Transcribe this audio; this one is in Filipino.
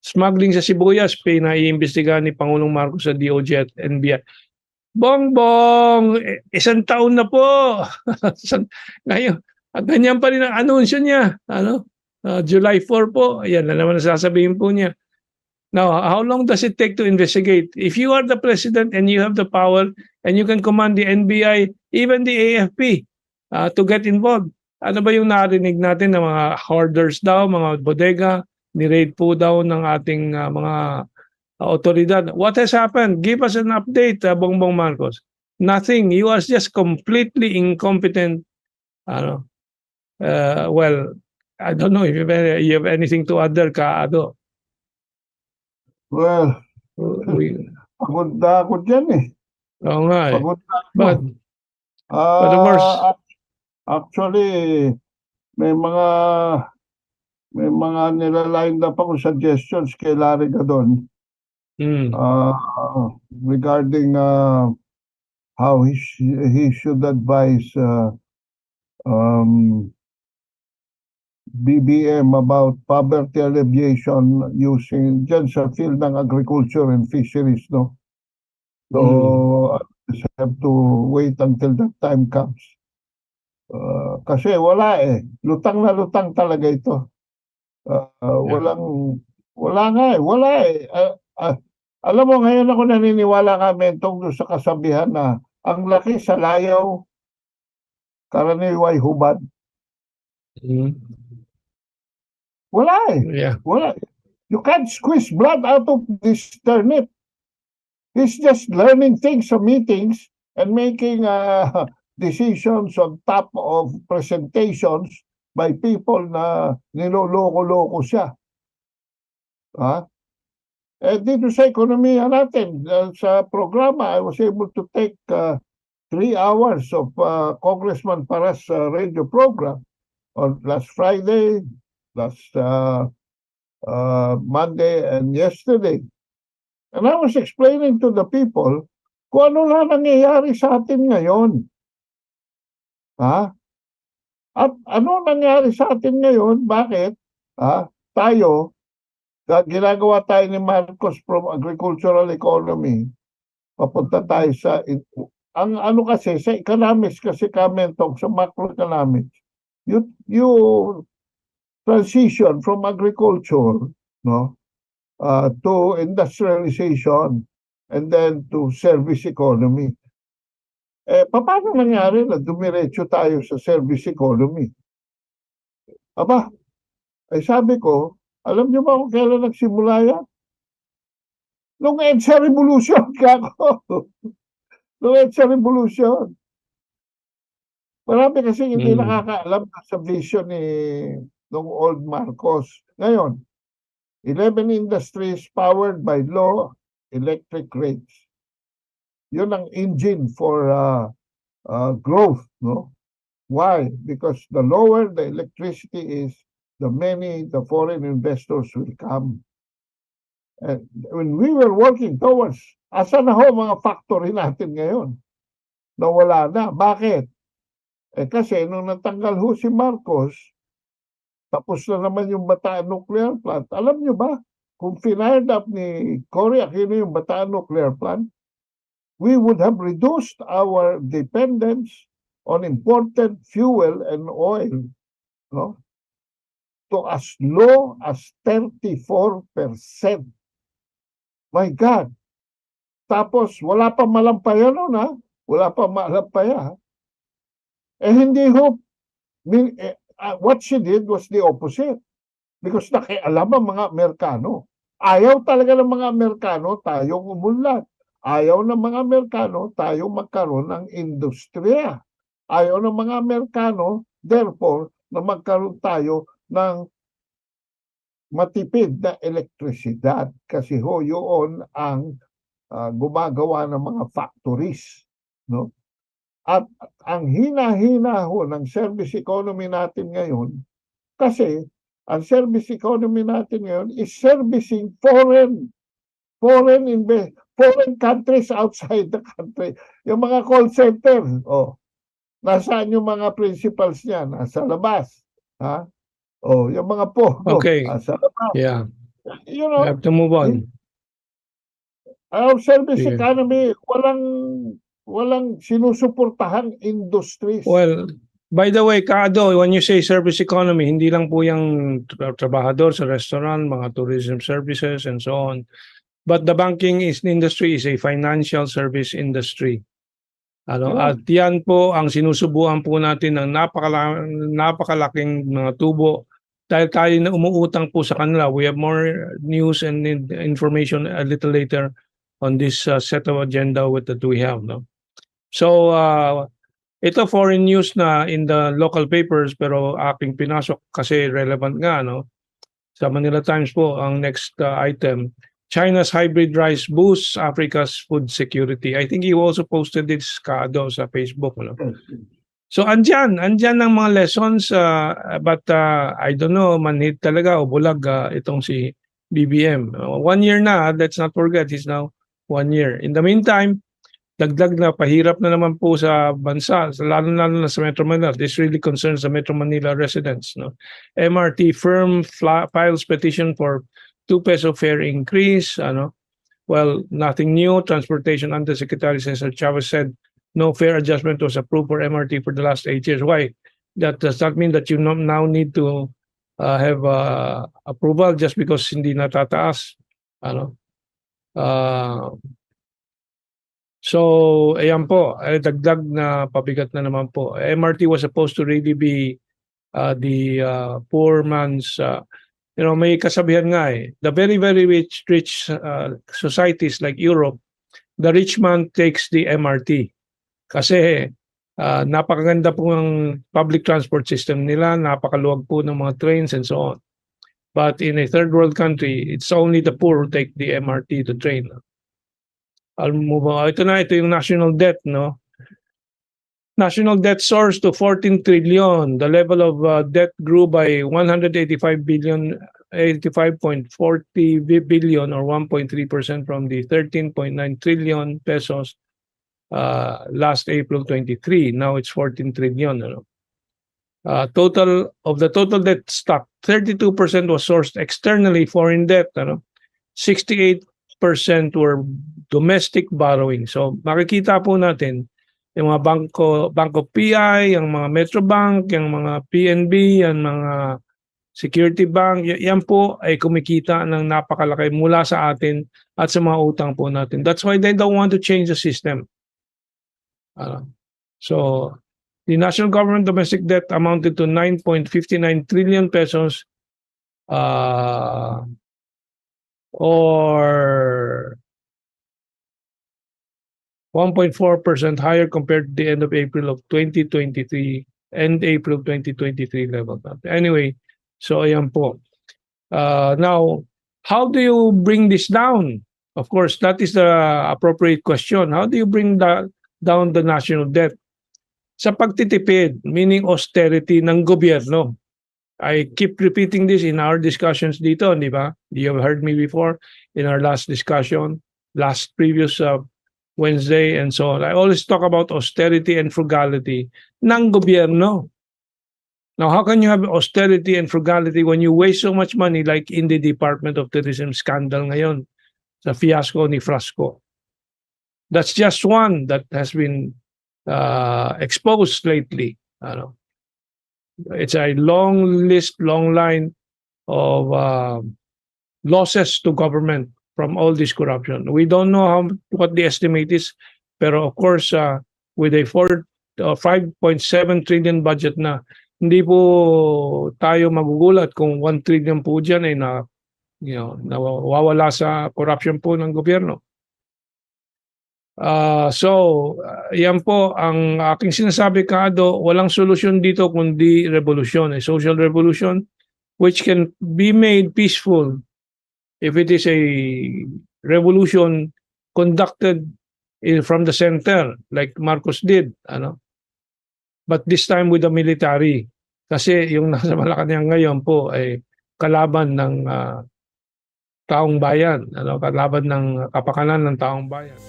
Smuggling sa Sibuyas, pinaiimbestiga ni Pangulong Marcos sa DOJ at NBI. Bongbong, isang taon na po. Ngayon, ganyan pa rin ang anunsyo niya. July 4 po. Ayan na naman sasabihin po niya. Now, how long does it take to investigate? If you are the president and you have the power and you can command the NBI, even the AFP, to get involved. Ano ba yung narinig natin ng mga hoarders daw, mga bodega, ni-raid po daw ng ating mga otoridad. What has happened? Give us an update, Bongbong Marcos. Nothing. You are just completely incompetent. Well, I don't know if you have anything to add there, Kaado. Well, pagod na ako dyan eh. Oo nga eh. Pagod na ako. But of course, actually, may mga nila-lined up ako suggestions kay Larry Gadon regarding how he should advise BBM about poverty alleviation using dyan sa field ng agriculture and fisheries, no? So, I just have to wait until that time comes. Kasi wala eh. Lutang na lutang talaga ito. Wala nga eh. Wala eh. Alam mo, ngayon ako naniniwala ka, Mentong, doon sa kasabihan na ang laki sa layaw, karaniway hubad. Wala eh. Yeah. Wala. You can't squeeze blood out of this turnip. He's just learning things sa meetings and making decisions on top of presentations by people na niloloko-loko siya. Dito sa ekonomiya natin, sa programa, I was able to take 3 hours of Congressman Paras radio program on last Friday, last Monday, and yesterday. And I was explaining to the people kung ano na nangyayari sa atin ngayon. At ano nangyari sa atin ngayon? Bakit? Tayo, ginagawa tayo ni Marcos from agricultural economy, papunta tayo sa, ang ano kasi, sa economics kasi Mentong, sa macroeconomics, you transition from agriculture, no, to industrialization and then to service economy. Paano nangyari na dumiretso tayo sa service economy? Sabi ko, alam niyo ba kung kailan nagsimula yan? Nung EDSA Revolution, Nung EDSA Revolution. Marami kasi hindi nakakaalam sa vision ni nung old Marcos. Ngayon, 11 industries powered by low electric rates. Yun ang engine for growth, no? Why? Because the lower the electricity is, the foreign investors will come. And when we were working towards, asa na ho mga factory natin ngayon? Nawala na. Bakit? Kasi nung natanggal ho si Marcos, tapos na naman yung Bataan Nuclear Plant. Alam nyo ba, kung fired up ni Cory Aquino yung Bataan Nuclear Plant, we would have reduced our dependence on imported fuel and oil, no, to as low as 34%. My God. Tapos, wala pa malampaya nun, wala pa malampaya. Hindi ho, what she did was the opposite. Because nakialam ang mga Amerikano. Ayaw talaga ng mga Amerikano tayong umunlad. Ayaw ng mga Amerikano tayong magkaroon ng industriya. Ayaw ng mga Amerikano, therefore, na magkaroon tayo ng matipid na elektrisidad. Kasi ho, yun ang gumagawa ng mga factories. No? At ang hina-hina ho ng service economy natin ngayon, kasi ang service economy natin ngayon is servicing foreign countries outside the country. Yung mga call center, nasaan yung mga principals niya? Nasa labas. Yung mga pogo, okay. nasa labas. Yeah. You We know, have to move on. our service Sige. economy, walang sinusuportahang industries. Well, by the way, Kado, when you say service economy, hindi lang po yung trabahador sa restaurant, mga tourism services, and so on. But the banking industry is a financial service industry. Yeah. At yan po ang sinusubuan po natin ng napakalaking mga tubo dahil tayo na umuutang po sa kanila. We have more news and information a little later on this set of agenda that we have. No? So, ito foreign news na in the local papers pero aking pinasok kasi relevant nga. No? Sa Manila Times po, ang next item, China's hybrid rice boosts Africa's food security. I think you also posted this, Kado, sa Facebook. No? So andyan ang mga lessons but I don't know, manhid talaga o bulag itong si BBM. 1 year na, let's not forget, it's now 1 year. In the meantime, dagdag na pahirap na naman po sa bansa, lalo na sa Metro Manila. This really concerns the Metro Manila residents. No? MRT firm files petition for 2 peso fare increase. Well, nothing new. Transportation Undersecretary Cesar Chavez said no fare adjustment was approved for MRT for the last 8 years. Why? That does not mean that you now need to have approval just because hindi natataas. So, ayan po, dagdag na pabigat na naman po. MRT was supposed to really be the poor man's, may kasabihan nga the very, very rich societies like Europe, the rich man takes the MRT. Kasi napakaganda po ng public transport system nila, napakaluwag po ng mga trains and so on. But in a third world country, it's only the poor who take the MRT to train. I'll move on. Ito yung national debt, no? National debt soars to 14 trillion. The level of debt grew by 185 billion, 85.40 billion or 1.3% from the 13.9 trillion pesos last April 23. Now it's 14 trillion. The total debt stock, 32% was sourced externally, foreign debt. 68% were domestic borrowing. So makikita po natin yung mga Banco PI, yung mga Metrobank, yung mga PNB, yung mga Security Bank, yan po ay kumikita ng napakalaki mula sa atin at sa mga utang po natin. That's why they don't want to change the system. So the national government domestic debt amounted to 9.59 trillion pesos or 1.4% higher compared to the end of April of 2023 and April 2023 level. Anyway, so ayan po. Now, how do you bring this down? Of course, that is the appropriate question. How do you bring down the national debt? Sa pagtitipid, meaning austerity ng gobyerno. I keep repeating this in our discussions dito, di ba? You have heard me before in our last discussion, previous Wednesday and so on. I always talk about austerity and frugality ng gobyerno. Now, how can you have austerity and frugality when you waste so much money like in the Department of Tourism scandal ngayon sa fiasco ni Frasco? That's just one that has been exposed lately. It's a long list, long line of losses to government from all this corruption. We don't know what the estimate is, pero of course, with a 5.7 trillion budget na, hindi po tayo magugulat kung 1 trillion po dyan ay nawawala sa corruption po ng gobyerno. Yan po ang aking sinasabi, Kado, walang solusyon dito kundi revolution, a social revolution which can be made peaceful if it is a revolution conducted from the center like Marcos did. But this time with the military. Kasi yung nasa Malacanang ngayon po ay kalaban ng taong bayan, kalaban ng kapakanan ng taong bayan.